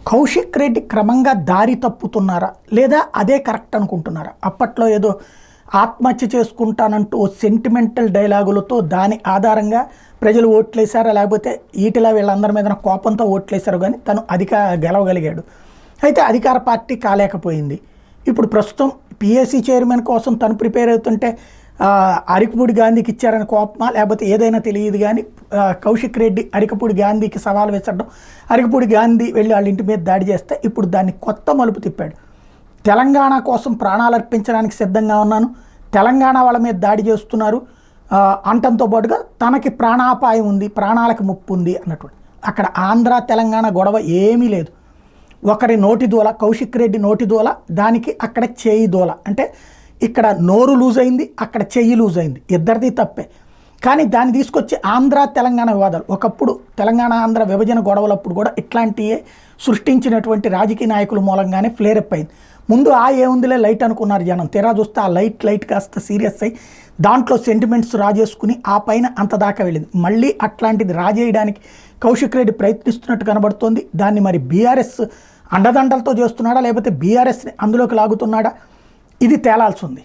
కౌశిక్ రెడ్డి క్రమంగా దారి తప్పుతున్నారా లేదా అదే కరెక్ట్ అనుకుంటున్నారా? అప్పట్లో ఏదో ఆత్మహత్య చేసుకుంటానంటూ సెంటిమెంటల్ డైలాగులతో దాని ఆధారంగా ప్రజలు ఓట్లేశారా, లేకపోతే ఈటిలా వీళ్ళందరి మీద కోపంతో ఓట్లేశారు, కానీ తను గెలవగలిగాడు. అయితే అధికార పార్టీ కాలేకపోయింది. ఇప్పుడు ప్రస్తుతం పిఏసీ చైర్మన్ కోసం తను ప్రిపేర్ అవుతుంటే అరికపూడి గాంధీకి ఇచ్చారని కోపమా లేకపోతే ఏదైనా తెలియదు, కానీ కౌశిక్ రెడ్డి అరికపూడి గాంధీకి సవాల్ విసరడం, అరికపూడి గాంధీ వెళ్ళి వాళ్ళ ఇంటి మీద దాడి చేస్తే ఇప్పుడు దాన్ని కొత్త మలుపు తిప్పాడు. తెలంగాణ కోసం ప్రాణాలు అర్పించడానికి సిద్ధంగా ఉన్నాను, తెలంగాణ వాళ్ళ మీద దాడి చేస్తున్నారు అంటంతో పాటుగా తనకి ప్రాణాపాయం ఉంది, ప్రాణాలకు ముప్పు ఉంది అన్నటువంటి. అక్కడ ఆంధ్ర తెలంగాణ గొడవ ఏమీ లేదు. ఒకరి నోటి దూల, కౌశిక్ రెడ్డి నోటి దూల, దానికి అక్కడ చేయి దూల. అంటే ఇక్కడ నోరు లూజ్ అయింది, అక్కడ చెయ్యి లూజ్ అయింది, ఇద్దరిది తప్పే. కానీ దాన్ని తీసుకొచ్చి ఆంధ్ర తెలంగాణ వివాదాలు, ఒకప్పుడు తెలంగాణ ఆంధ్ర విభజన గొడవలప్పుడు కూడా ఇట్లాంటివే సృష్టించినటువంటి రాజకీయ నాయకుల మూలంగానే ఫ్లేరప్ అయింది. ముందు ఏముందిలే లైట్ అనుకున్నారు జనం, తెరా చూస్తే ఆ లైట్ కాస్త సీరియస్ అయ్యి దాంట్లో సెంటిమెంట్స్ రాజేసుకుని ఆ పైన అంత దాకా వెళ్ళింది. మళ్ళీ అట్లాంటిది రాజేయడానికి కౌశిక్ రెడ్డి ప్రయత్నిస్తున్నట్టు కనబడుతోంది. దాన్ని మరి బీఆర్ఎస్ అండదండలతో చేస్తున్నాడా లేకపోతే బీఆర్ఎస్ని అందులోకి లాగుతున్నాడా, ఇది తేలాల్సి ఉంది.